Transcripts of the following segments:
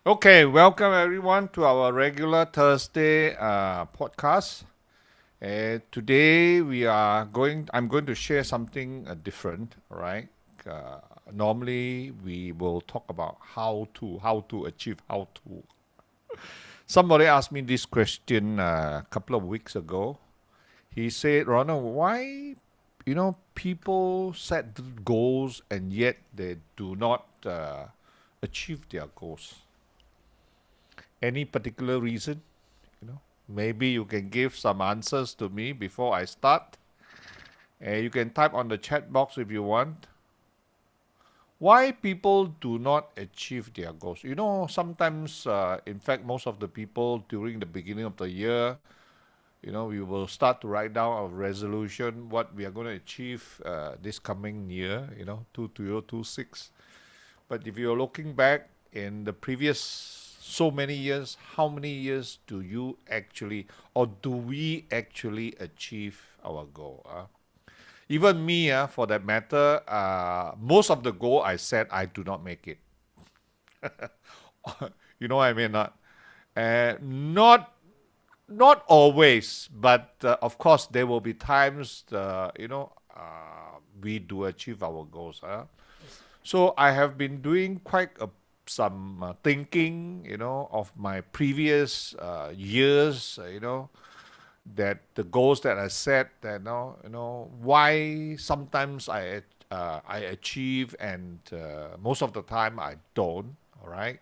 Okay, welcome everyone to our regular Thursday podcast. And today I'm going to share something different, all right? Uh, Normally we will talk about how to achieve, how to. Somebody asked me this question a couple of weeks ago. He said, Ronald, why, people set goals and yet they do not achieve their goals? Any particular reason? Maybe you can give some answers to me before I start. And you can type on the chat box if you want. Why people do not achieve their goals? Sometimes, in fact, most of the people during the beginning of the year, we will start to write down a resolution, what we are going to achieve this coming year, 2026. But if you're looking back in the previous so many years, how many years do you actually, or do we actually achieve our goal? Even me, for that matter, most of the goal I set, I do not make it. You know what I mean? Not not always, but of course there will be times, we do achieve our goals. So I have been doing quite some thinking, of my previous years, that the goals that I set, that why sometimes I achieve and most of the time I don't. All right.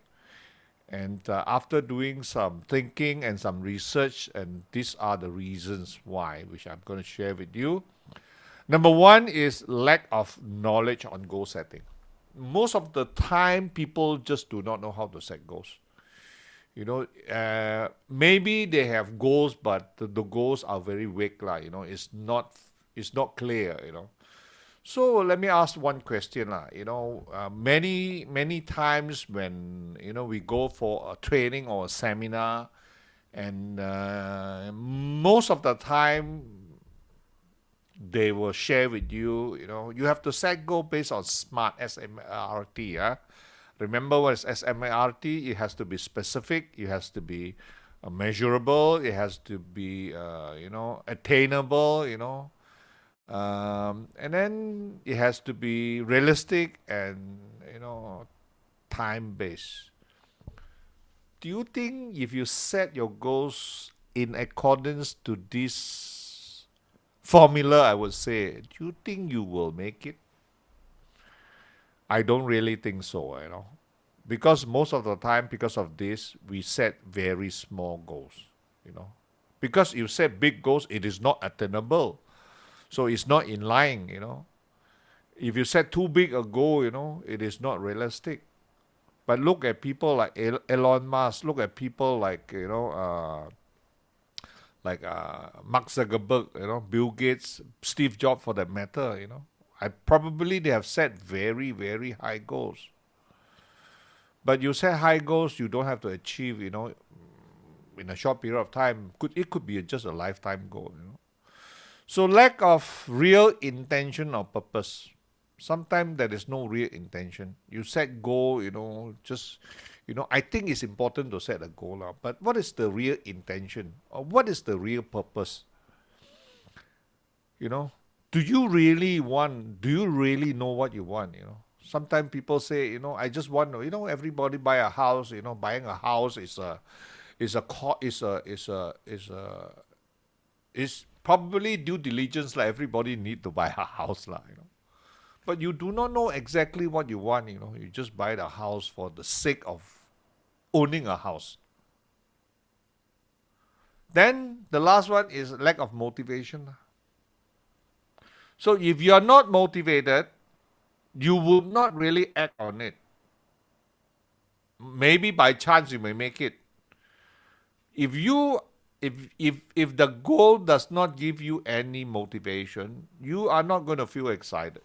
And after doing some thinking and some research, and these are the reasons why, which I'm going to share with you. Number one is lack of knowledge on goal setting. Most of the time, people just do not know how to set goals. Maybe they have goals, but the goals are very vague, lah. It's not clear. So let me ask one question, lah. Many times when we go for a training or a seminar, and most of the time they will share with you. You have to set goal based on SMART, SMART. Yeah, remember what is SMART? It has to be specific. It has to be measurable. It has to be attainable. And then it has to be realistic and time based. Do you think if you set your goals in accordance to this formula, I would say, do you think you will make it? I don't really think so, because most of the time, because of this, we set very small goals, you know. Because you set big goals, it is not attainable. So it's not in line, If you set too big a goal, it is not realistic. But look at people like Elon Musk. Look at people like Mark Zuckerberg. Bill Gates, Steve Jobs, for that matter. I probably they have set very very high goals. But you set high goals, you don't have to achieve. In a short period of time. It could be just a lifetime goal. So lack of real intention or purpose. Sometimes there is no real intention. You set goal, just I think it's important to set a goal now. But what is the real intention? Or what is the real purpose? You know? Do you really know what you want? Sometimes people say, I just want to, everybody buy a house, buying a house is probably due diligence, like everybody need to buy a house, But you do not know exactly what you want, You just buy the house for the sake of owning a house. Then the last one is lack of motivation. So if you are not motivated, you will not really act on it. Maybe by chance you may make it. If you if the goal does not give you any motivation, you are not going to feel excited.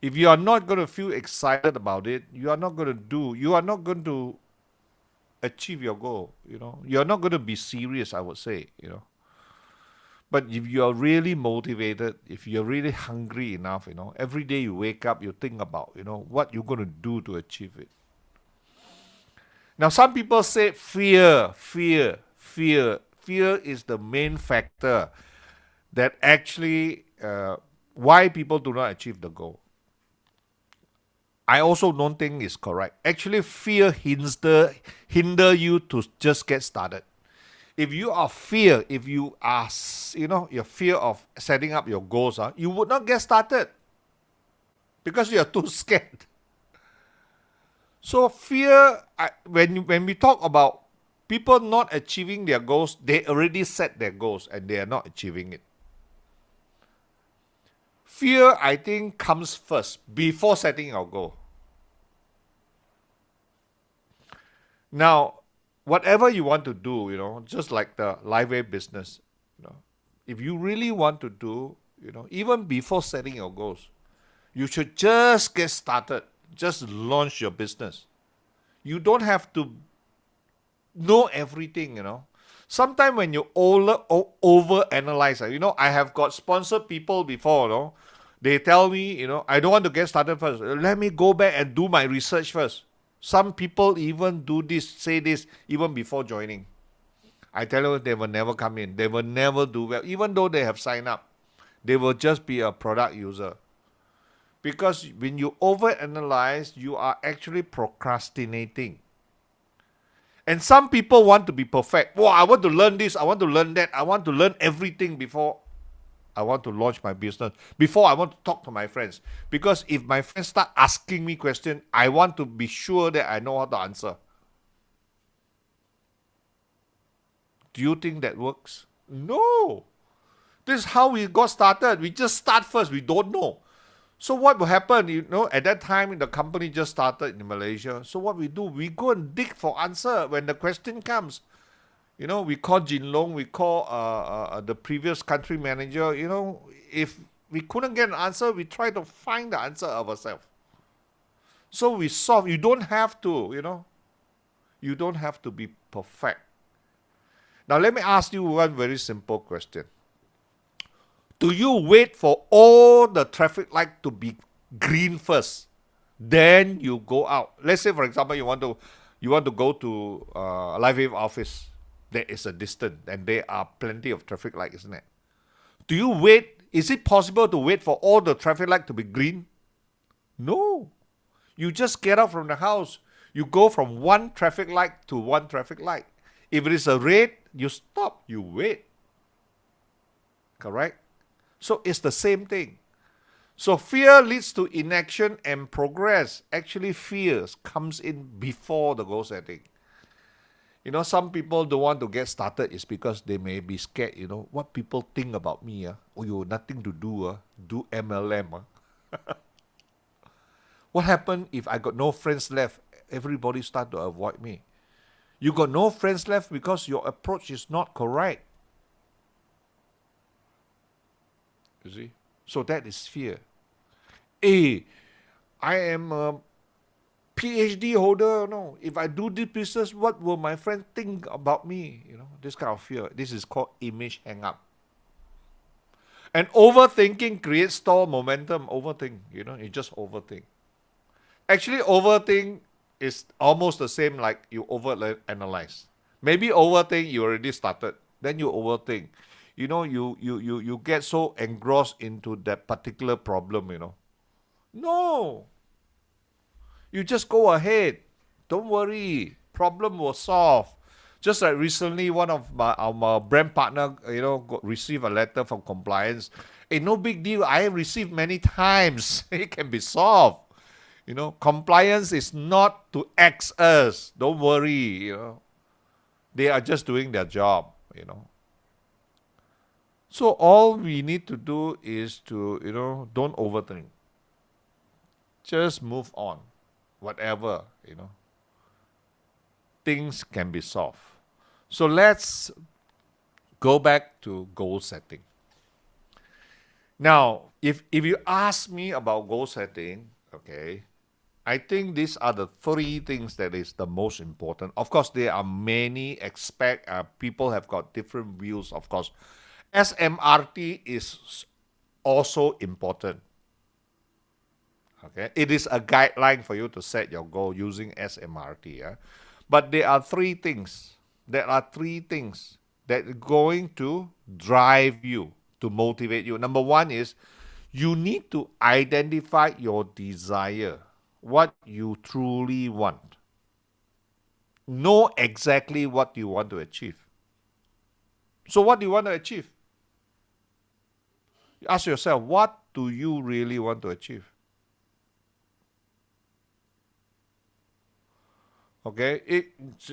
If you are not going to feel excited about it, you are not going to achieve your goal. You're not going to be serious, I would say. But if you are really motivated, if you're really hungry enough, every day you wake up, you think about, what you're going to do to achieve it. Now, some people say fear is the main factor that actually why people do not achieve the goal. I also don't think it's correct. Actually, fear hinder you to just get started. If you are fear, if you are, your fear of setting up your goals, you would not get started because you are too scared. So fear, when we talk about people not achieving their goals, they already set their goals and they are not achieving it. Fear, I think, comes first before setting your goal. Now, whatever you want to do, just like the live wave business, if you really want to do, even before setting your goals, you should just get started, just launch your business. You don't have to know everything. Sometimes when you over analyze, I have got sponsored people before, they tell me, I don't want to get started first. Let me go back and do my research first. Some people even do this, say this, even before joining. I tell you, they will never come in. They will never do well. Even though they have signed up, they will just be a product user. Because when you overanalyze, you are actually procrastinating. And some people want to be perfect. Well, I want to learn this, I want to learn that, I want to learn everything before I want to launch my business, before I want to talk to my friends. Because if my friends start asking me questions, I want to be sure that I know how to answer. Do you think that works? No. This is how we got started. We just start first. We don't know. So what will happen? At that time, the company just started in Malaysia. So what we do, we go and dig for answer when the question comes. We call Jin Long, we call the previous country manager. If we couldn't get an answer, we try to find the answer of ourselves. So we solve. You don't have to, you don't have to be perfect. Now let me ask you one very simple question. Do you wait for all the traffic light to be green first, then you go out? Let's say, for example, you want to go to Live Wave office. There is a distance, and there are plenty of traffic light, isn't it? Do you wait? Is it possible to wait for all the traffic light to be green? No. You just get out from the house. You go from one traffic light to one traffic light. If it is a red, you stop, you wait. Correct? So it's the same thing. So fear leads to inaction and progress. Actually, fear comes in before the goal setting. Some people don't want to get started is because they may be scared, what people think about me. Oh, you nothing to do, do MLM. What happened if I got no friends left? Everybody start to avoid me. You got no friends left because your approach is not correct. You see? So that is fear. I am a PhD holder. No, if I do this business, what will my friend think about me? This kind of fear. This is called image hang up. And overthinking creates stall momentum. Overthink, you just overthink. Actually, overthink is almost the same like you overanalyze. Maybe overthink, you already started. Then you overthink. You get so engrossed into that particular problem, No. You just go ahead. Don't worry. Problem will solve. Just like recently, one of our brand partner, received a letter from compliance. No big deal. I have received many times. It can be solved. Compliance is not to X us. Don't worry. They are just doing their job. So all we need to do is to, don't overthink. Just move on. Whatever, things can be solved. So let's go back to goal setting. Now, if you ask me about goal setting, okay, I think these are the three things that is the most important. Of course, there are many aspects. People have got different views, of course. SMRT is also important. Okay, it is a guideline for you to set your goal using SMRT. But there are three things. There are three things that are going to drive you, to motivate you. Number one is you need to identify your desire, what you truly want. Know exactly what you want to achieve. So, what do you want to achieve? Ask yourself, what do you really want to achieve? Okay,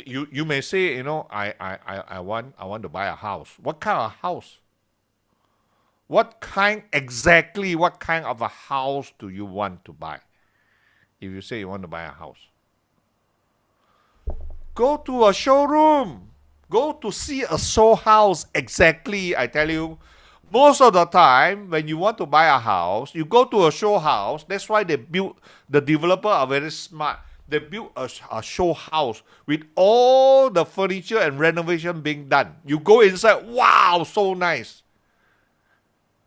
you may say, I want to buy a house. What kind of house? What kind of a house do you want to buy? If you say you want to buy a house, go to a showroom. Go to see a show house. Exactly, I tell you. Most of the time, when you want to buy a house, you go to a show house. That's why the developer are very smart. They built a show house with all the furniture and renovation being done. You go inside, wow, so nice.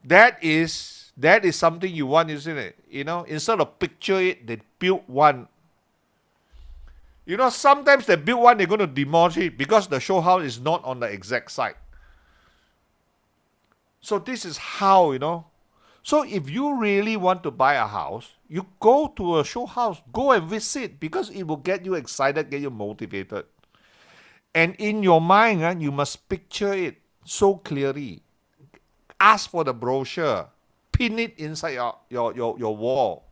That is something you want, isn't it? Instead of picture it, they build one. Sometimes they build one, they're going to demolish it because the show house is not on the exact site. So this is how. So if you really want to buy a house, you go to a show house, go and visit because it will get you excited, get you motivated. And in your mind, you must picture it so clearly. Ask for the brochure, pin it inside your wall.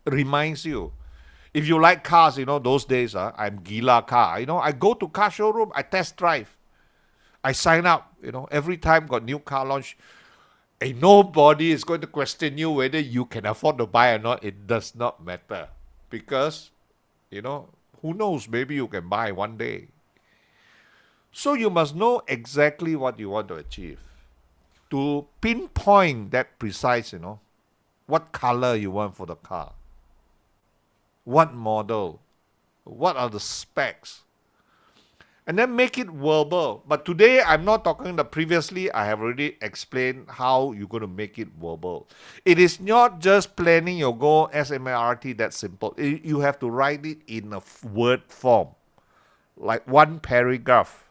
It reminds you. If you like cars, those days, I'm gila car. I go to car showroom, I test drive. I sign up, every time got new car launch. And nobody is going to question you whether you can afford to buy or not. It does not matter. Because, who knows, maybe you can buy one day. So you must know exactly what you want to achieve. To pinpoint that precise, what color you want for the car. What model? What are the specs? And then make it verbal. But today I'm not talking previously I have already explained how you're going to make it verbal. It is not just planning your goal SMART that simple. You have to write it in a word form. Like one paragraph.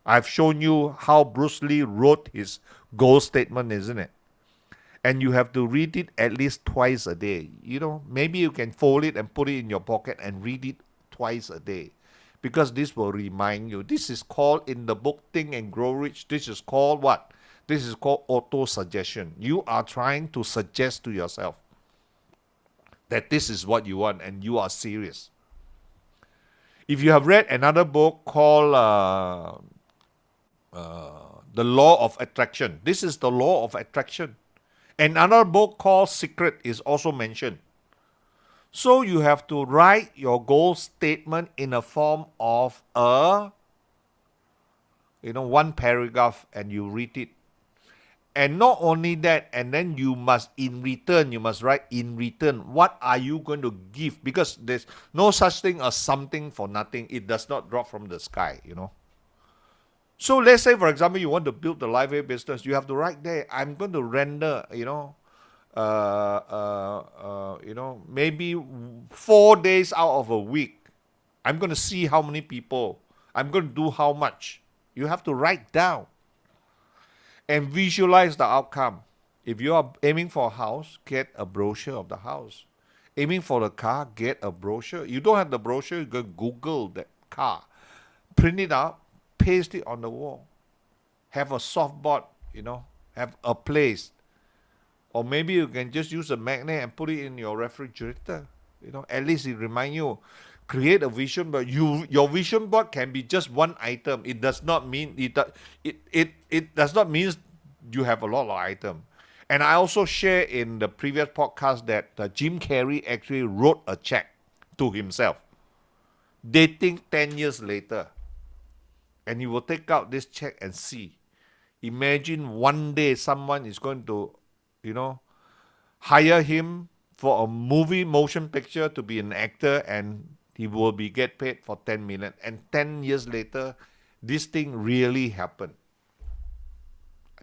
I've shown you how Bruce Lee wrote his goal statement, isn't it? And you have to read it at least twice a day. Maybe you can fold it and put it in your pocket and read it twice a day. Because this will remind you. This is called, in the book Think and Grow Rich, this is called what? This is called auto-suggestion. You are trying to suggest to yourself that this is what you want and you are serious. If you have read another book called The Law of Attraction, this is the law of attraction. Another book called Secret is also mentioned. So you have to write your goal statement in a form of one paragraph and you read it. And not only that, and then you must write in return, what are you going to give? Because there's no such thing as something for nothing. It does not drop from the sky. So let's say, for example, you want to build the Liveway business. You have to write there, I'm going to render, maybe 4 days out of a week. I'm going to see how many people. I'm going to do how much. You have to write down and visualize the outcome. If you are aiming for a house, get a brochure of the house. Aiming for the car, get a brochure. You don't have the brochure, you can Google that car. Print it out, paste it on the wall. Have a softboard, have a place. Or maybe you can just use a magnet and put it in your refrigerator. At least it reminds you. Create a vision board. Your vision board can be just one item. It does not mean it does not mean you have a lot of items. And I also share in the previous podcast that Jim Carrey actually wrote a check to himself, dating 10 years later. And he will take out this check and see. Imagine one day someone is going to hire him for a movie motion picture to be an actor, and he will get paid for 10 million. And 10 years later, this thing really happened.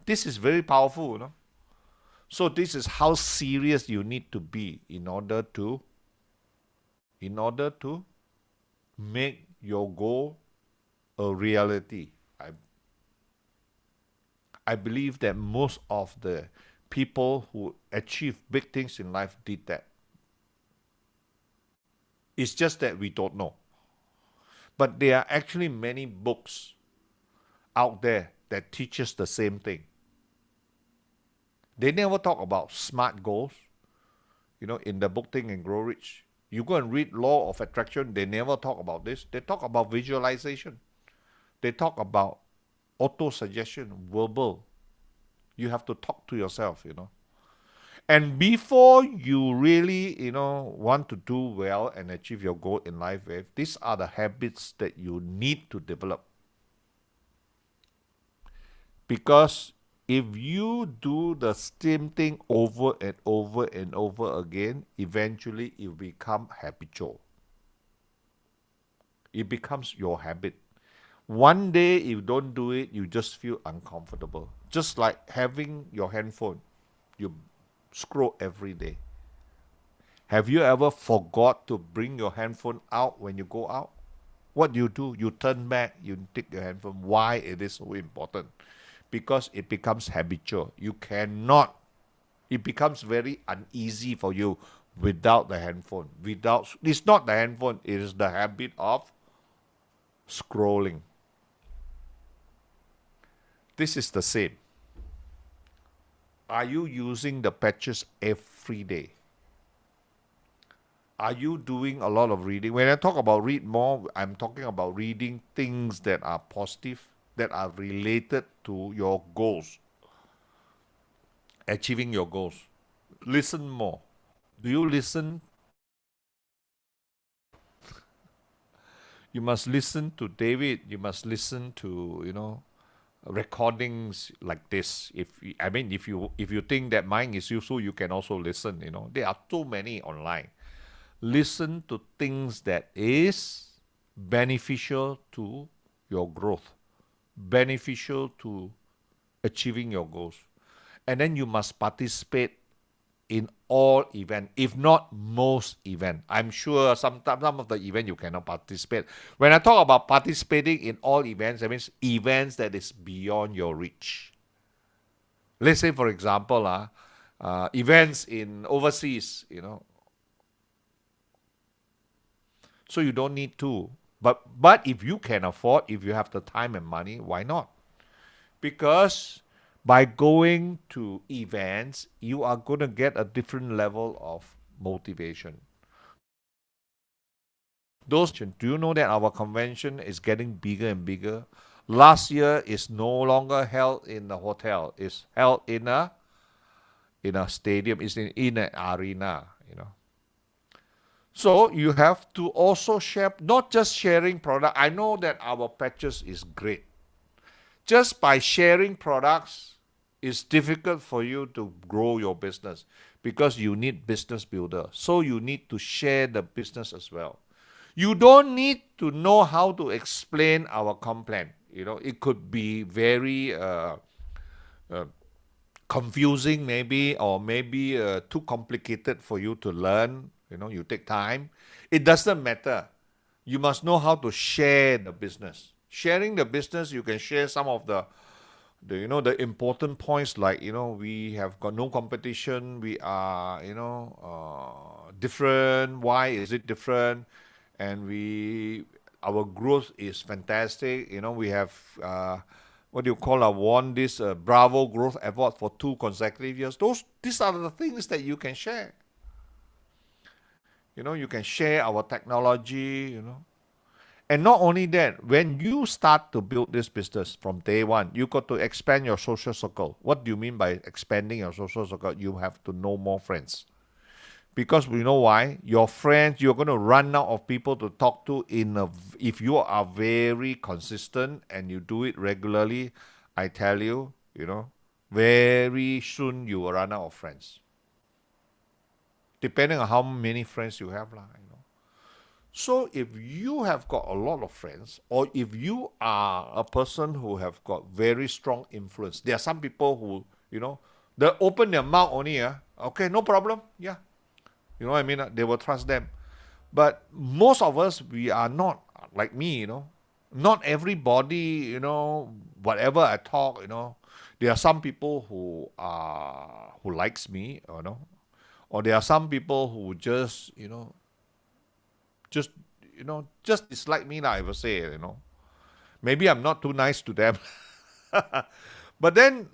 This is very powerful, So this is how serious you need to be in order to make your goal a reality. I believe that most of the people who achieve big things in life did that. It's just that we don't know. But there are actually many books out there that teaches the same thing. They never talk about smart goals. In the book Think and Grow Rich, you go and read Law of Attraction, they never talk about this. They talk about visualization. They talk about auto-suggestion, verbal. You have to talk to yourself. And before you really, want to do well and achieve your goal in life, these are the habits that you need to develop. Because if you do the same thing over and over and over again, eventually it will become habitual. It becomes your habit. One day, if you don't do it, you just feel uncomfortable. Just like having your handphone, you scroll every day. Have you ever forgot to bring your handphone out when you go out? What do? You turn back, you take your handphone. Why it is so important? Because it becomes habitual. You cannot, it becomes very uneasy for you without the handphone. It's not the handphone, it is the habit of scrolling. This is the same. Are you using the patches every day? Are you doing a lot of reading? When I talk about read more, I'm talking about reading things that are positive, that are related to your goals, achieving your goals. Listen more. Do you listen? You must listen to David. You must listen to, recordings like this. If you think that mine is useful, you can also listen. There are too many online. Listen to things that is beneficial to your growth, beneficial to achieving your goals. And then you must participate in all events, if not most events. I'm sure some of the events you cannot participate. When I talk about participating in all events, that means events that is beyond your reach. Let's say, for example, events in overseas. So you don't need to. But if you can afford, if you have the time and money, why not? Because by going to events, you are going to get a different level of motivation. Do you know that our convention is getting bigger and bigger? Last year is no longer held in a hotel. It's held in a stadium. It's in an arena. So you have to also share, not just sharing product. I know that our patches is great. Just by sharing products, it's difficult for you to grow your business because you need business builder. So you need to share the business as well. You don't need to know how to explain our complan. It could be very confusing maybe, or maybe too complicated for you to learn. You take time. It doesn't matter. You must know how to share the business. Sharing the business, you can share some of the important points, like we have got no competition. We are different. Why is it different? And our growth is fantastic. We have won this Bravo Growth Award for 2 consecutive years. These are the things that you can share. You can share our technology. And not only that, when you start to build this business from day one, you got to expand your social circle. What do you mean by expanding your social circle? You have to know more friends. Because you know why? Your friends, you're going to run out of people to talk to if you are very consistent and you do it regularly. I tell you, very soon you will run out of friends. Depending on how many friends you have. So if you have got a lot of friends, or if you are a person who have got very strong influence, there are some people who, they open their mouth only, okay, no problem, yeah. You know what I mean? They will trust them. But most of us, we are not like me. Not everybody, whatever I talk, there are some people who likes me, or there are some people who just just dislike me, I would say. Maybe I'm not too nice to them. But then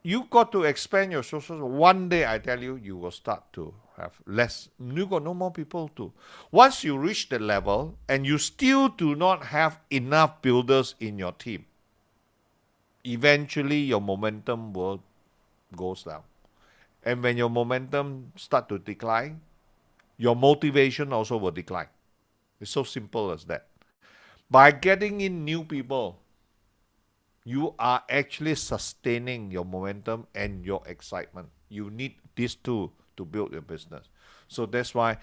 you got to expand your social. One day, I tell you, you will start to have less. You got no more people to. Once you reach the level and you still do not have enough builders in your team, eventually your momentum will goes down. And when your momentum start to decline, your motivation also will decline. It's so simple as that. By getting in new people, you are actually sustaining your momentum and your excitement. You need these two to build your business. So that's why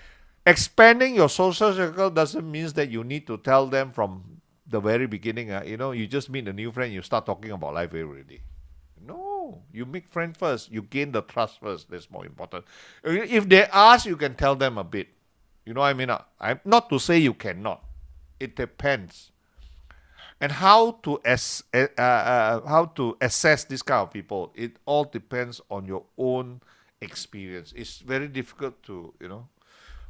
expanding your social circle doesn't mean that you need to tell them from the very beginning. You just meet a new friend, you start talking about life already. No, you make friends first. You gain the trust first. That's more important. If they ask, you can tell them a bit. You know what I mean? I'm not to say you cannot. It depends. And how to assess this kind of people? It all depends on your own experience. It's very difficult to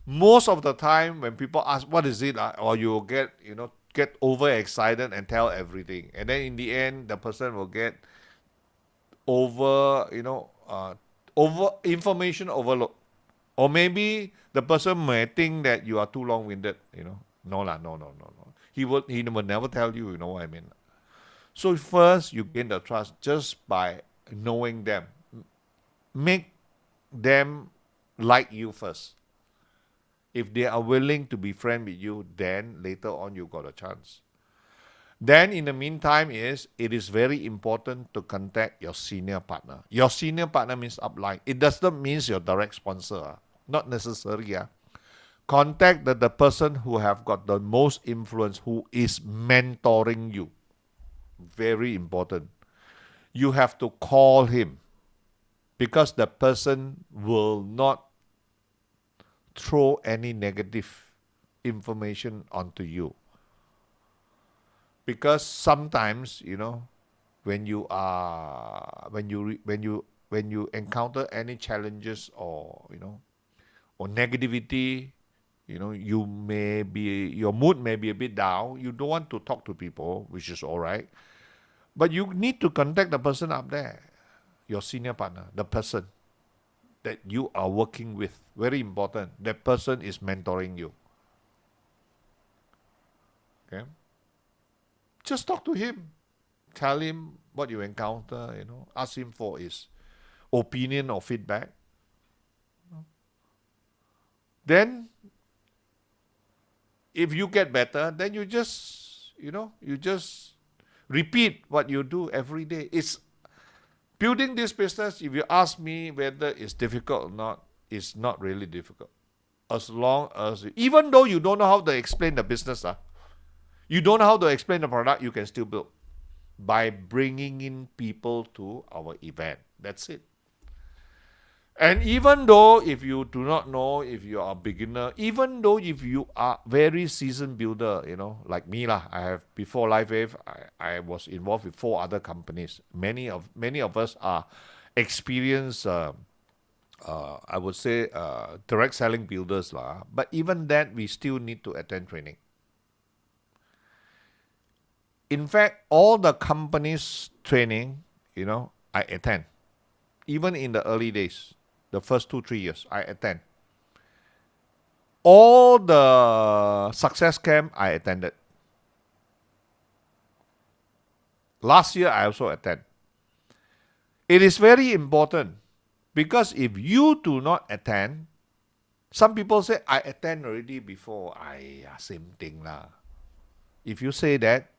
Most of the time, when people ask what is it, or you get overexcited and tell everything, and then in the end, the person will get over over information overload, or maybe the person may think that you are too long-winded. No lah, no, no, no, no. He will never tell you. You know what I mean? So first, you gain the trust just by knowing them. Make them like you first. If they are willing to be friend with you, then later on you got a chance. Then in the meantime it is very important to contact your senior partner. Your senior partner means upline. It does not mean your direct sponsor. Not necessary. Contact the person who have got the most influence, who is mentoring you. Very important. You have to call him, because the person will not throw any negative information onto you. Because sometimes, when you encounter any challenges, or negativity, your mood may be a bit down. You don't want to talk to people, which is all right. But you need to contact the person up there, your senior partner, the person that you are working with. Very important. That person is mentoring you. Okay? Just talk to him. Tell him what you encounter, Ask him for his opinion or feedback. Then, if you get better, then you just repeat what you do every day. It's building this business. If you ask me whether it's difficult or not, it's not really difficult. As long as, even though you don't know how to explain the business, you don't know how to explain the product, you can still build by bringing in people to our event. That's it. And even though if you do not know, if you are a beginner, even though if you are very seasoned builder, like me lah, I have, before LifeWave, I was involved with 4 other companies. Many of us are experienced, I would say, direct selling builders lah. But even that, we still need to attend training. In fact, all the companies training, I attend. Even in the early days, the first 2-3 years, I attend. All the success camp, I attended. Last year, I also attend. It is very important, because if you do not attend, some people say, I attend already before. Same thing lah. If you say that,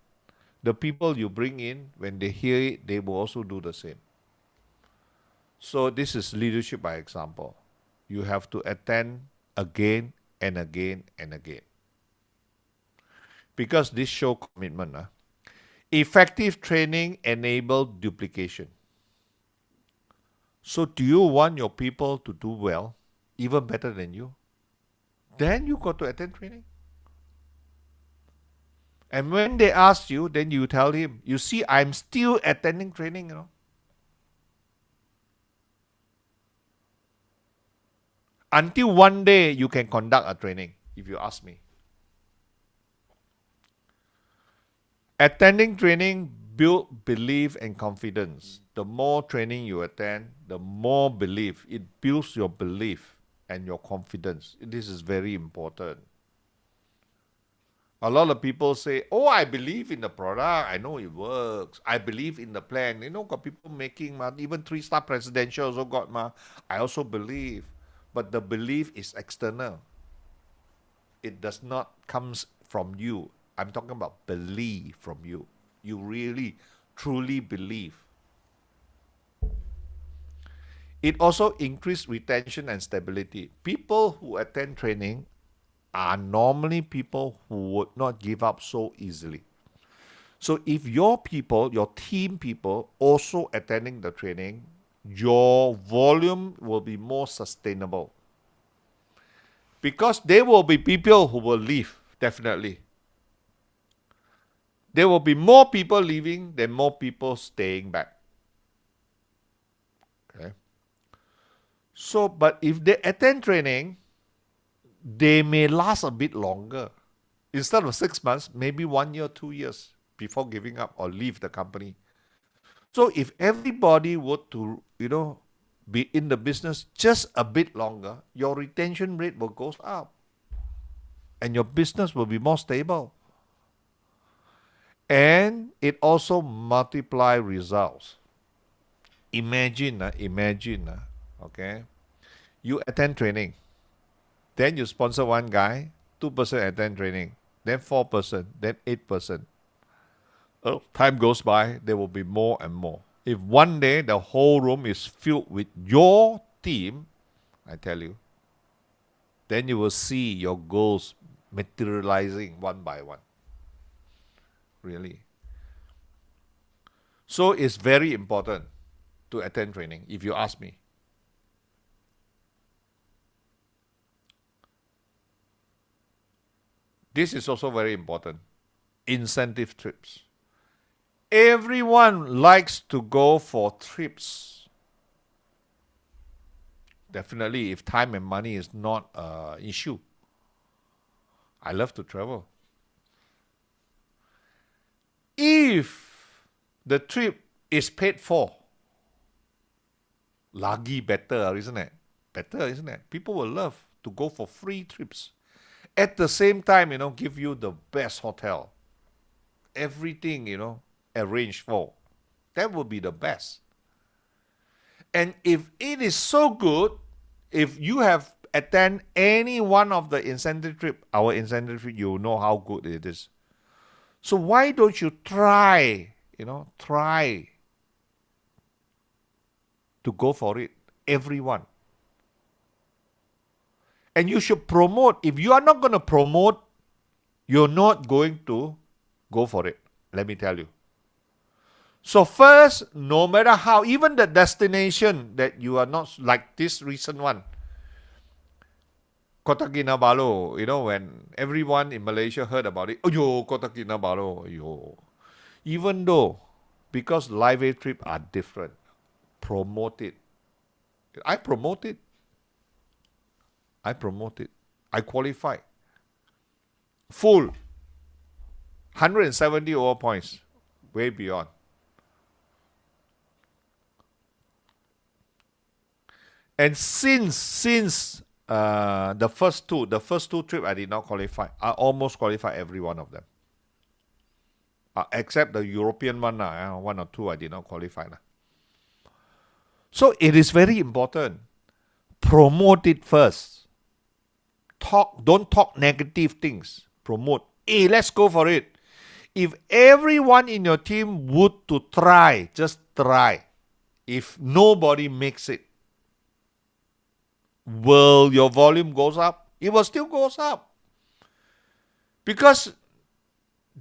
the people you bring in, when they hear it, they will also do the same. So this is leadership by example. You have to attend again and again and again. Because this shows commitment. Effective training enables duplication. So do you want your people to do well, even better than you? Then you got to attend training. And when they ask you, then you tell him, you see, I'm still attending training. Until one day you can conduct a training, if you ask me. Attending training build belief and confidence. The more training you attend, the more belief. It builds your belief and your confidence. This is very important. A lot of people say, oh, I believe in the product. I know it works. I believe in the plan. Got people making, even 3-star presidential also got, I also believe. But the belief is external. It does not comes from you. I'm talking about belief from you. You really, truly believe. It also increases retention and stability. People who attend training are normally people who would not give up so easily. So if your people, your team people, also attending the training, your volume will be more sustainable. Because there will be people who will leave, definitely. There will be more people leaving than more people staying back. Okay. So, but if they attend training, they may last a bit longer. Instead of 6 months, maybe 1 year, 2 years before giving up or leave the company. So if everybody were to, be in the business just a bit longer, your retention rate will go up. And your business will be more stable. And it also multiply results. Imagine, okay, you attend training, then you sponsor one guy, 2% attend training, then 4%, then 8%. Time goes by, there will be more and more. If one day the whole room is filled with your team, I tell you, then you will see your goals materializing one by one. Really. So it's very important to attend training, if you ask me. This is also very important. Incentive trips. Everyone likes to go for trips. Definitely, if time and money is not an issue. I love to travel. If the trip is paid for, lagi better, isn't it? Better, isn't it? People will love to go for free trips. At the same time, give you the best hotel. Everything, arranged for. That would be the best. And if it is so good, if you have attend any one of the incentive trip, our incentive trip, you know how good it is. So why don't you try to go for it, everyone. And you should promote. If you are not going to promote, you're not going to go for it. Let me tell you. So first, no matter how, even the destination that you are not, like this recent one, Kota Kinabalu, when everyone in Malaysia heard about it, Kota Kinabalu, even though, because Live Aid trip are different, promote it. I promote it. I qualify. Full. 170 over points. Way beyond. And since the first two trips I did not qualify, I almost qualified every one of them. Except the European one, one or two I did not qualify. So it is very important. Promote it first. Don't talk negative things. Promote. Hey, let's go for it. If everyone in your team would to try, just try. If nobody makes it, will your volume goes up? It will still goes up. Because,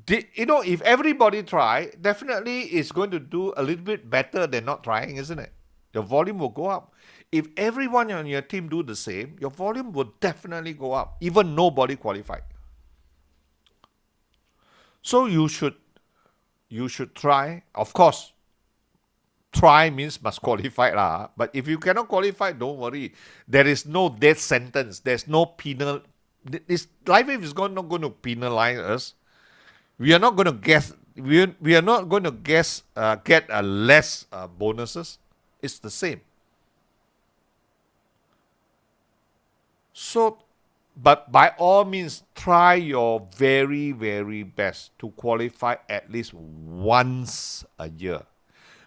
if everybody try, definitely it's going to do a little bit better than not trying, isn't it? Your volume will go up. If everyone on your team do the same, your volume will definitely go up, even nobody qualified. So you should try. Of course, try means must qualify lah. But if you cannot qualify, don't worry. There is no death sentence. There's no penal. This life is not going to penalize us. We are not going to guess. We are not going to get less bonuses. It's the same. So, but by all means, try your very, very best to qualify at least once a year.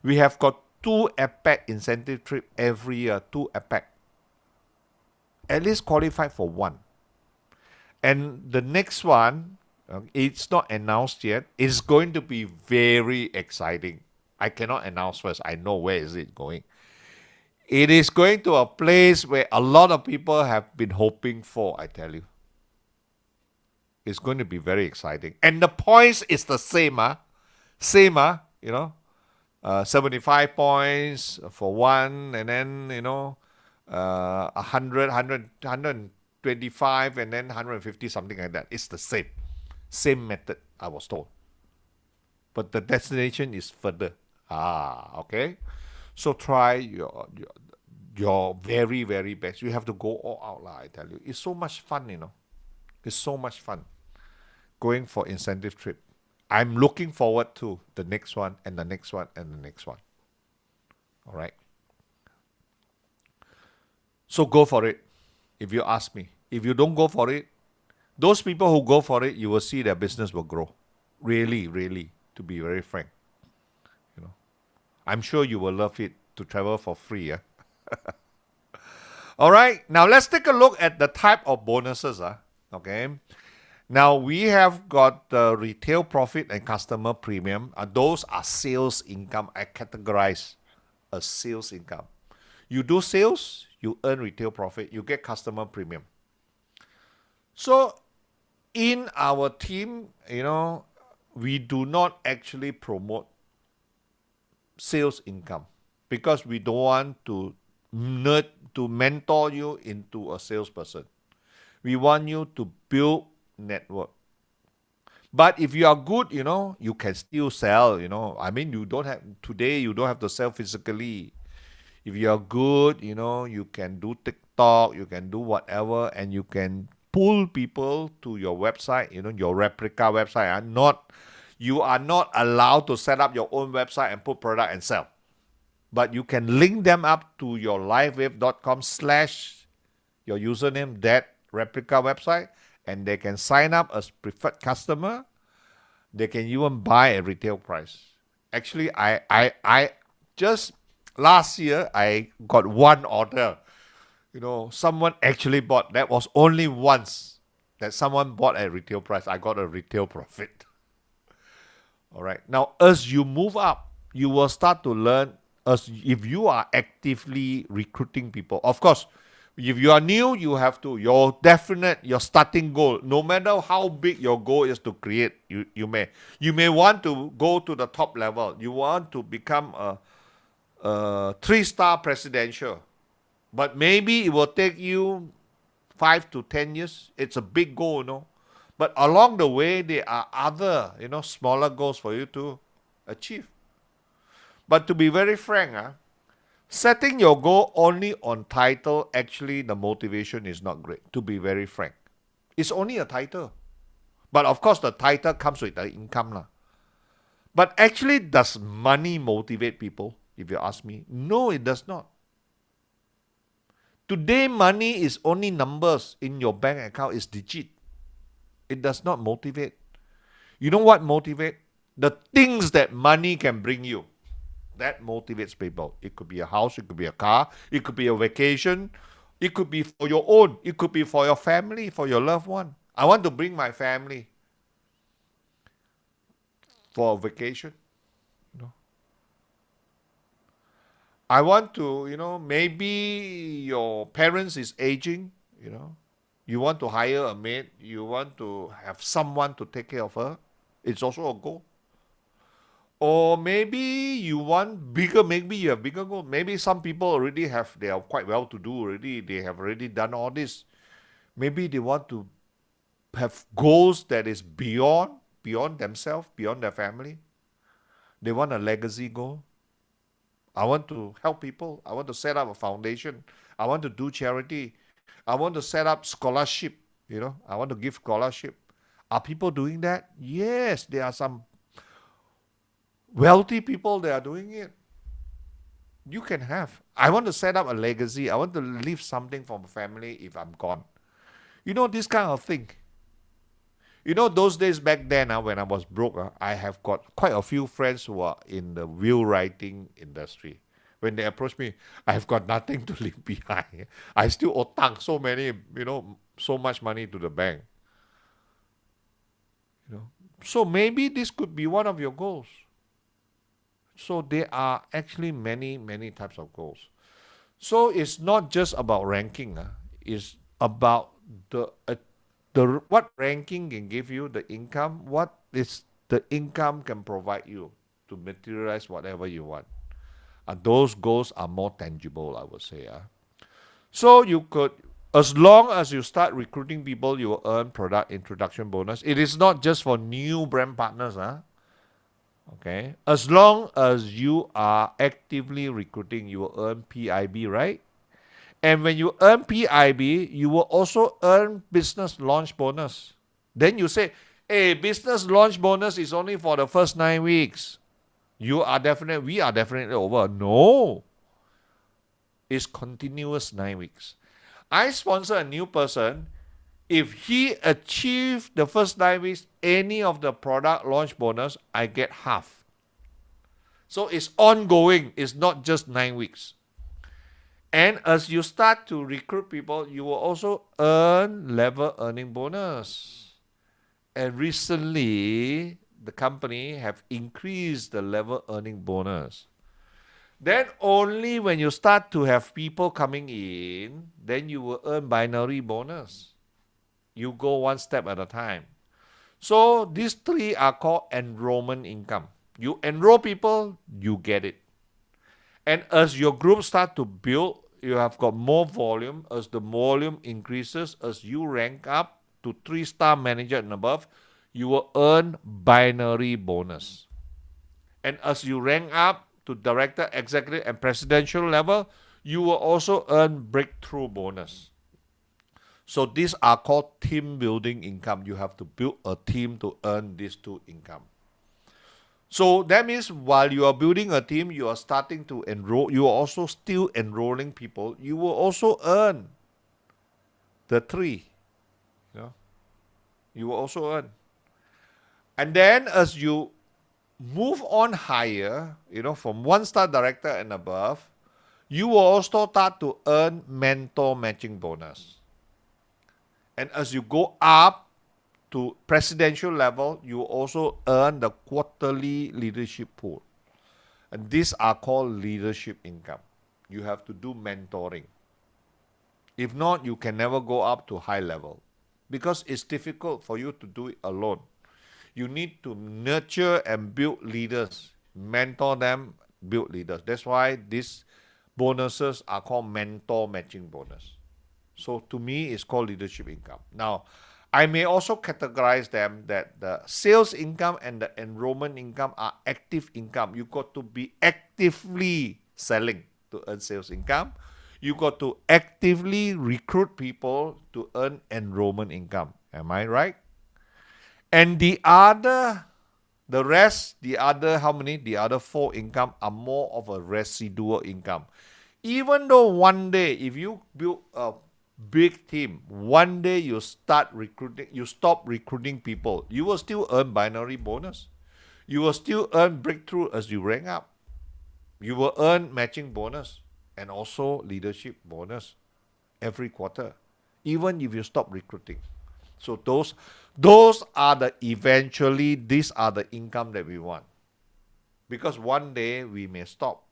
We have got 2 APEC incentive trip every year, 2 APEC. At least qualify for one. And the next one, it's not announced yet. It's going to be very exciting. I cannot announce first. I know where is it going. It is going to a place where a lot of people have been hoping for, I tell you. It's going to be very exciting. And the points is the same, Same, 75 points for one, and then, 100, 125, and then 150, something like that. It's the same. Same method, I was told. But the destination is further. Okay? So try your very, very best. You have to go all out, I tell you. It's so much fun. It's so much fun going for incentive trip. I'm looking forward to the next one and the next one and the next one. All right. So go for it, if you ask me. If you don't go for it, those people who go for it, you will see their business will grow. Really, really, to be very frank. I'm sure you will love it to travel for free. Yeah? All right. Now let's take a look at the type of bonuses. Okay. Now we have got the retail profit and customer premium. Those are sales income. I categorize as sales income. You do sales, you earn retail profit, you get customer premium. So in our team, we do not actually promote sales income because we don't want to mentor you into a salesperson. We want you to build network. But if you are good, you can still sell, I mean, you don't have to sell physically. If you are good, you can do TikTok, you can do whatever, and you can pull people to your website, your replica website. You are not allowed to set up your own website and put product and sell. But you can link them up to your livewave.com/ your username, that replica website, and they can sign up as preferred customer. They can even buy at retail price. Actually, I just last year I got one order. Someone actually bought. That was only once that someone bought at retail price. I got a retail profit. All right. Now, as you move up, you will start to learn as if you are actively recruiting people. Of course, if you are new, you have to, your starting goal, no matter how big your goal is to create, you may want to go to the top level. You want to become a 3-star presidential. But maybe it will take you 5 to 10 years. It's a big goal, But along the way, there are other, smaller goals for you to achieve. But to be very frank, setting your goal only on title, actually the motivation is not great, to be very frank. It's only a title. But of course, the title comes with the income. But actually, does money motivate people, if you ask me? No, it does not. Today, money is only numbers in your bank account, is digit. It does not motivate. You know what motivates? The things that money can bring you. That motivates people. It could be a house, it could be a car, it could be a vacation, it could be for your own, it could be for your family, for your loved one. I want to bring my family for a vacation. I want to, maybe your parents is aging, you want to hire a maid, you want to have someone to take care of her. It's also a goal. Or maybe you want bigger, maybe you have bigger goals. Maybe some people they are quite well to do already. They have already done all this. Maybe they want to have goals that is beyond beyond themselves, beyond their family. They want a legacy goal. I want to help people. I want to set up a foundation. I want to do charity. I want to set up scholarship. I want to give scholarship. Are people doing that? Yes, there are some wealthy people that are doing it. You can have. I want to set up a legacy. I want to leave something for my family if I'm gone. This kind of thing. Those days back then, when I was broke, I have got quite a few friends who are in the will writing industry. When they approach me, I have got nothing to leave behind. I still owe so much money to the bank. So maybe this could be one of your goals. So there are actually many, many types of goals. So it's not just about ranking. It's about the what ranking can give you, the income, what is the income can provide you to materialize whatever you want. And those goals are more tangible, I would say. So you could, as long as you start recruiting people, you will earn product introduction bonus. It is not just for new brand partners. Okay. As long as you are actively recruiting, you will earn PIB, right? And when you earn PIB, you will also earn business launch bonus. Then you say, hey, business launch bonus is only for the first 9 weeks. We are definitely over. No. It's continuous 9 weeks. I sponsor a new person. If he achieves the first 9 weeks, any of the product launch bonus, I get half. So it's ongoing. It's not just 9 weeks. And as you start to recruit people, you will also earn level earning bonus. And recently, the company have increased the level earning bonus. Then only when you start to have people coming in, then you will earn binary bonus. You go one step at a time. So these three are called enrollment income. You enroll people, you get it. And as your group start to build, you have got more volume. As the volume increases, as you rank up to 3-star manager and above, you will earn binary bonus. And as you rank up to director, executive, and presidential level, you will also earn breakthrough bonus. So these are called team building income. You have to build a team to earn these two income. So that means while you are building a team, you are starting to enroll, you are also still enrolling people, you will also earn the three. You will also earn. And then as you move on higher, from 1-star director and above, you will also start to earn mentor matching bonus. And as you go up to presidential level, you also earn the quarterly leadership pool. And these are called leadership income. You have to do mentoring. If not, you can never go up to high level because it's difficult for you to do it alone. You need to nurture and build leaders, mentor them, build leaders. That's why these bonuses are called mentor matching bonus. So to me, it's called leadership income. Now, I may also categorize them that the sales income and the enrollment income are active income. You got to be actively selling to earn sales income. You got to actively recruit people to earn enrollment income. Am I right? And the other 4 income are more of a residual income. Even though one day, if you build a big team, one day you stop recruiting people, you will still earn binary bonus. You will still earn breakthrough as you rank up. You will earn matching bonus and also leadership bonus every quarter, even if you stop recruiting. So these are the income that we want. Because one day we may stop,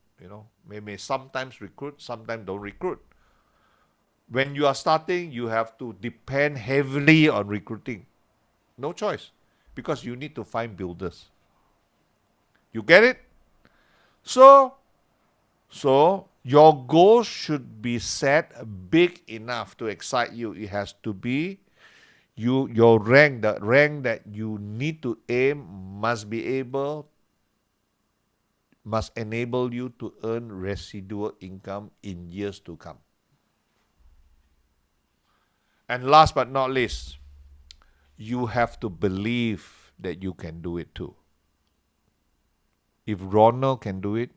we may sometimes recruit, sometimes don't recruit. When you are starting, you have to depend heavily on recruiting. No choice, because you need to find builders. You get it? So your goal should be set big enough to excite you. It has to be Your rank, the rank that you need to aim, must enable you to earn residual income in years to come. And last but not least, you have to believe that you can do it too. If Ronald can do it,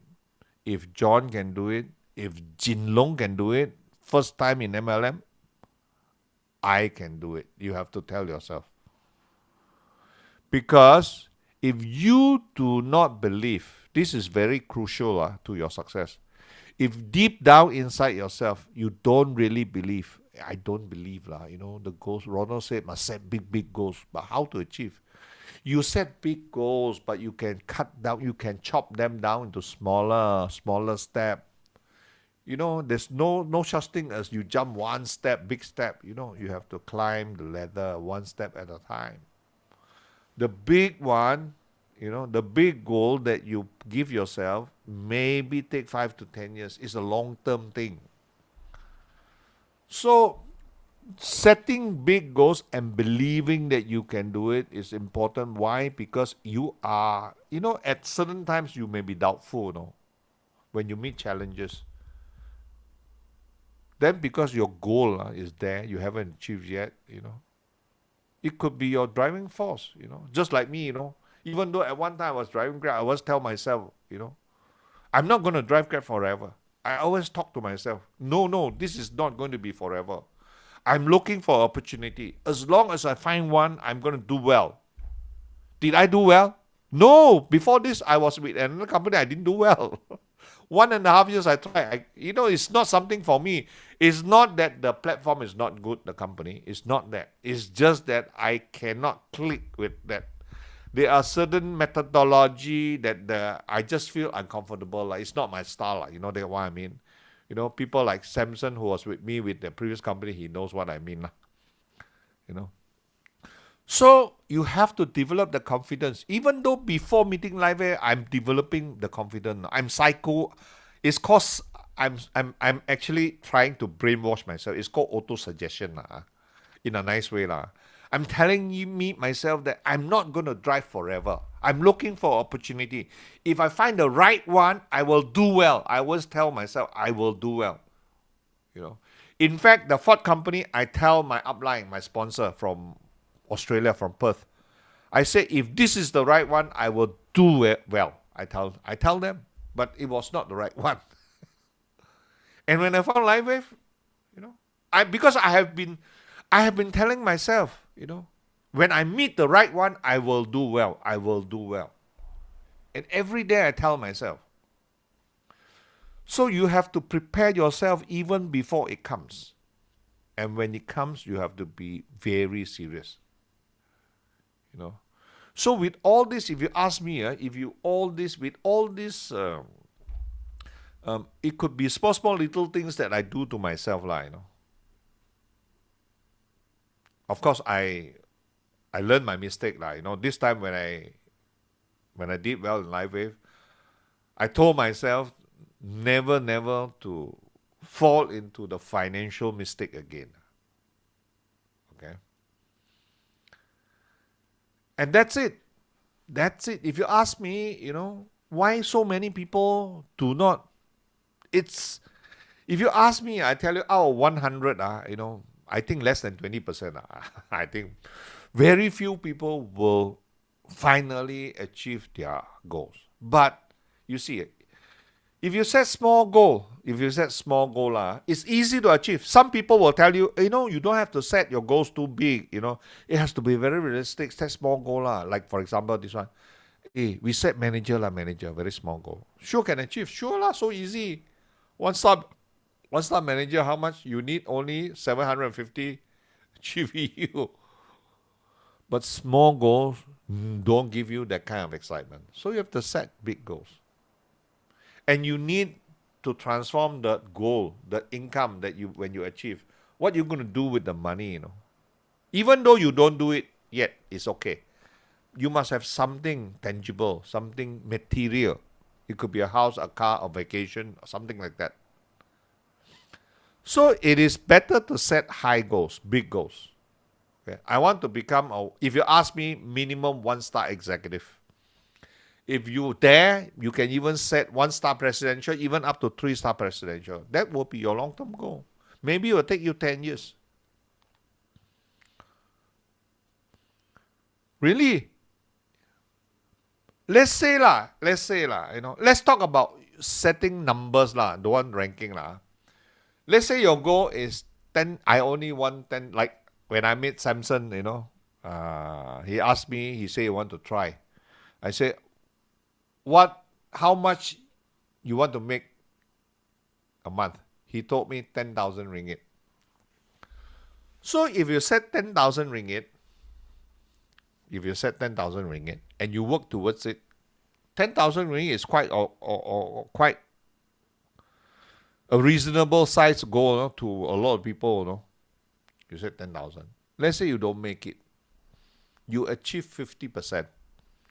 if John can do it, if Jin Long can do it, first time in MLM, I can do it. You have to tell yourself. Because if you do not believe, this is very crucial to your success. If deep down inside yourself, you don't really believe, I don't believe, the goals, Ronald said, must set big, big goals. But how to achieve? You set big goals, but you can cut down, you can chop them down into smaller step. There's no such thing as you jump one step, big step. You have to climb the ladder one step at a time. The big one, the big goal that you give yourself maybe take 5 to 10 years. It's a long-term thing. So setting big goals and believing that you can do it is important. Why? Because you are, at certain times you may be doubtful, when you meet challenges. Then because your goal is there, you haven't achieved yet, it could be your driving force, just like me, even though at one time I was driving Grab, I always tell myself, I'm not going to drive Grab forever. I always talk to myself, no, this is not going to be forever. I'm looking for opportunity. As long as I find one, I'm going to do well. Did I do well? No. Before this, I was with another company. I didn't do well. 1.5 years I tried. It's not something for me. It's not that the platform is not good, the company. It's not that. It's just that I cannot click with that. There are certain methodology that I just feel uncomfortable. Like it's not my style. That's what I mean. People like Samson, who was with me with the previous company, he knows what I mean. So you have to develop the confidence. Even though before meeting Live Air, I'm developing the confidence. I'm psycho. It's cause I'm actually trying to brainwash myself. It's called auto-suggestion in a nice way. I'm telling myself that I'm not going to drive forever. I'm looking for opportunity. If I find the right one, I will do well. I always tell myself I will do well. In fact, the Ford company, I tell my upline, my sponsor from Australia, from Perth, I say if this is the right one, I will do it well. I tell them, but it was not the right one. And when I found LiveWave, because I have been telling myself, when I meet the right one, I will do well. I will do well. And every day I tell myself. So you have to prepare yourself even before it comes. And when it comes, you have to be very serious. So with all this, if you ask me, it could be small little things that I do to myself, Of course, I learned my mistake, This time when I did well in LiveWave, I told myself never to fall into the financial mistake again. Okay. And that's it. If you ask me, why so many people do not, if you ask me, I tell you, out of 100, I think less than 20%. I think very few people will finally achieve their goals. But you see, if you set small goal, it's easy to achieve. Some people will tell you, you don't have to set your goals too big. It has to be very realistic. Set small goal Like for example, this one. We set manager very small goal. Sure can achieve. Sure so easy. One star manager, how much? You need only 750 GVU. But small goals don't give you that kind of excitement. So you have to set big goals. And you need to transform the goal, the income that when you achieve, what you're going to do with the money, Even though you don't do it yet, it's okay. You must have something tangible, something material. It could be a house, a car, a vacation, or something like that. So it is better to set high goals, big goals. Okay? I want to become, if you ask me, minimum 1-star executive. If you dare, you can even set 1-star presidential, even up to 3-star presidential. That will be your long-term goal. Maybe it will take you 10 years. Really? Let's talk about setting numbers lah, don't want ranking lah. Let's say your goal is 10, I only want 10, like when I met Samson, he asked me, he said he want to try. I said, how much you want to make a month? He told me 10,000 ringgit. So if you set 10,000 ringgit, and you work towards it, 10,000 ringgit is quite quite a reasonable size goal to a lot of people. You said 10,000. Let's say you don't make it. You achieve 50%.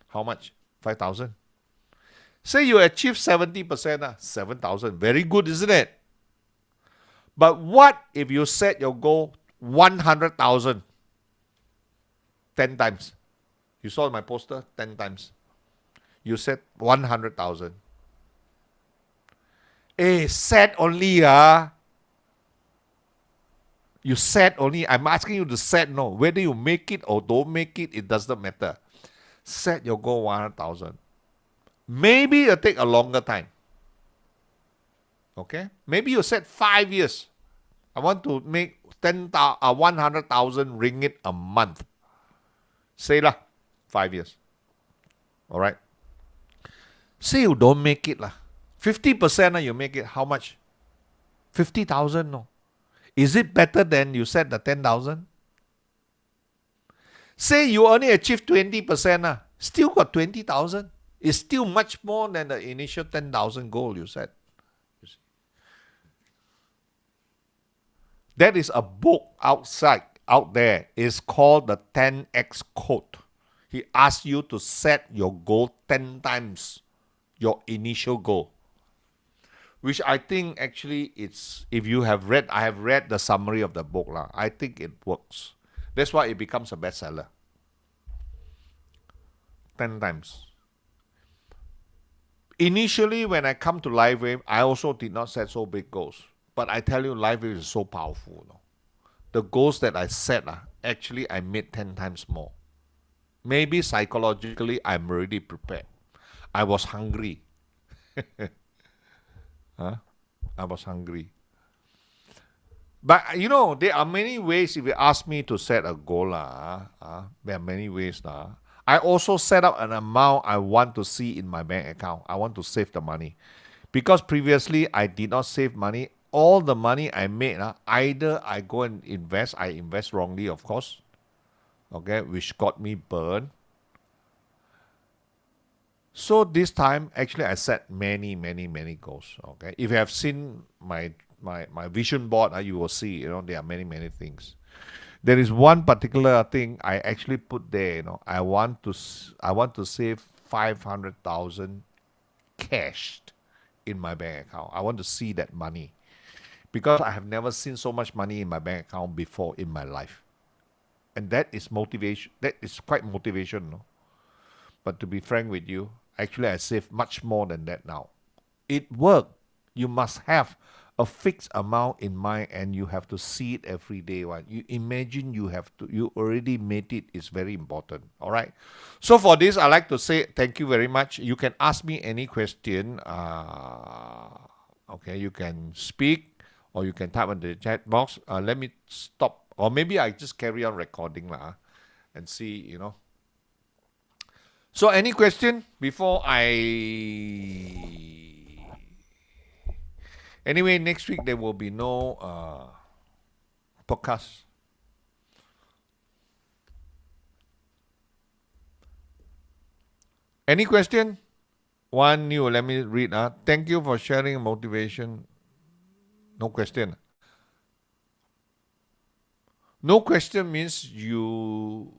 How much? 5,000. Say you achieve 70%, 7,000. Very good, isn't it? But what if you set your goal 100,000? 10 times. You saw my poster? 10 times. You set 100,000. Set only, You set only. I'm asking you to set, no. Whether you make it or don't make it, it does not matter. Set your goal 100,000. Maybe it'll take a longer time. Okay? Maybe you set 5 years. I want to make 100,000 ringgit a month. Say lah, 5 years. All right? Say you don't make it lah. 50% you make it. How much? 50,000, no. Is it better than you set the 10,000? Say you only achieve 20%, still got 20,000. It's still much more than the initial 10,000 goal you set. That is a book out there. It's called the 10X Code. He asks you to set your goal 10 times your initial goal. Which I think actually it's, if you have read, I have read the summary of the book. I think it works. That's why it becomes a bestseller. 10 times. Initially, when I come to LifeWave, I also did not set so big goals. But I tell you, LifeWave is so powerful. The goals that I set, actually I made 10 times more. Maybe psychologically, I'm already prepared. I was hungry. I was hungry. But, there are many ways. If you ask me to set a goal, there are many ways. I also set up an amount I want to see in my bank account. I want to save the money. Because previously, I did not save money. All the money I made, either I go and invest. I invest wrongly, of course. Okay, which got me burned. So this time, actually, I set many, many, many goals. Okay, if you have seen my vision board, you will see. There are many, many things. There is one particular thing I actually put there. I want to save 500,000 cash in my bank account. I want to see that money because I have never seen so much money in my bank account before in my life, and that is motivation. That is quite motivational. But to be frank with you, actually, I save much more than that now. It worked. You must have a fixed amount in mind, and you have to see it every day. Right? You imagine you already made it. It's very important. All right. So for this, I like to say thank you very much. You can ask me any question. Okay, you can speak or you can type in the chat box. Let me stop, or maybe I just carry on recording and see. So any question before Anyway, next week there will be no podcast. Any question? One new, let me read. Thank you for sharing motivation. No question. No question means you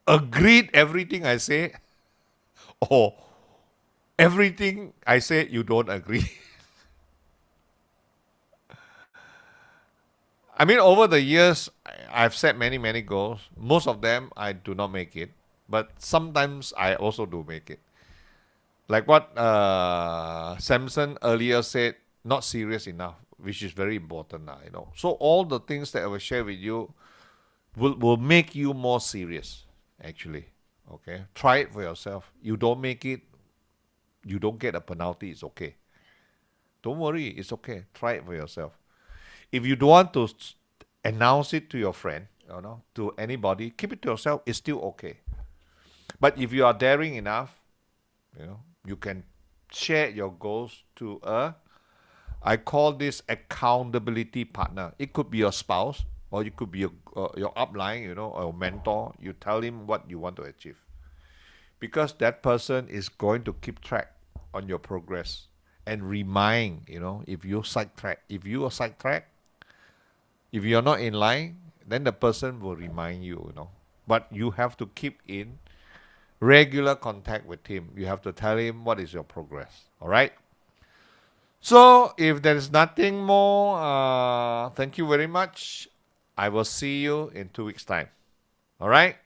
agreed everything I say, or everything I say you don't agree. I mean, over the years, I've set many goals. Most of them I do not make it, but sometimes I also do make it. Like what Samson earlier said, not serious enough, which is very important now, you know. So all the things that I will share with you will make you more serious, actually. Okay? Try it for yourself. You don't make it, you don't get a penalty, it's okay. Don't worry, it's okay. Try it for yourself. If you don't want to announce it to your friend, you know, to anybody, keep it to yourself, it's still okay. But if you are daring enough, you know, you can share your goals to I call this accountability partner. It could be your spouse, or it could be your upline, you know, or mentor. You tell him what you want to achieve, because that person is going to keep track on your progress and remind, you know, if you are sidetracked, if you're not in line, then the person will remind you, you know. But you have to keep in regular contact with him. You have to tell him what is your progress. All right? So if there is nothing more, thank you very much. I will see you in 2 weeks' time. All right?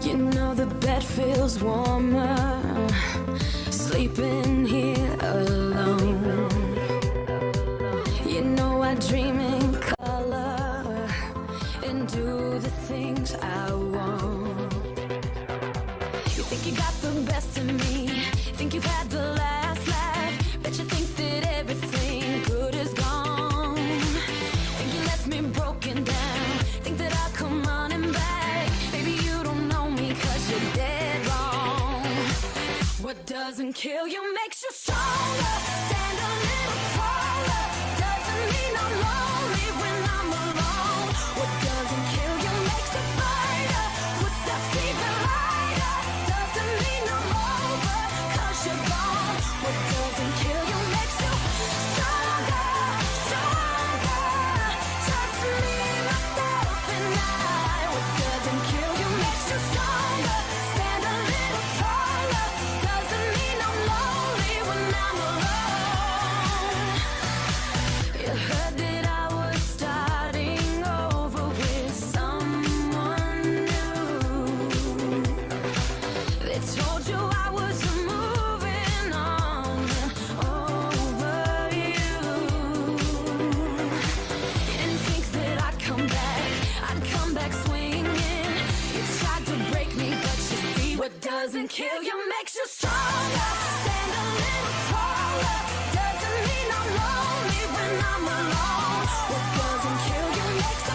You know the bed feels warmer, sleeping here alone. You know I dream in color and do the things I want. You think you got the best of me, think you've had the last laugh, bet you think that everything good is gone. Think you left me broken down, think that I'll come running back. Baby, you don't know me 'cause you're dead wrong. What doesn't kill you makes you stronger. Stand a little taller. Doesn't mean I'm lonely when I'm alone. What doesn't kill you makes you fighter. Puts that fever lighter. Doesn't mean I'm over 'cause you're gone. What doesn't kill you makes you stronger, stronger. Trust me, myself, and I. What doesn't kill you makes you stronger. Stand a little taller. Doesn't mean I'm lonely when I'm alone. You heard that I was starting over with someone new. They told you I was moving on over you. You didn't think that I'd come back swinging. You tried to break me, but you see what doesn't kill you makes you stronger. Stand a little taller. Doesn't mean I'm lonely when I'm alone. What doesn't kill you makes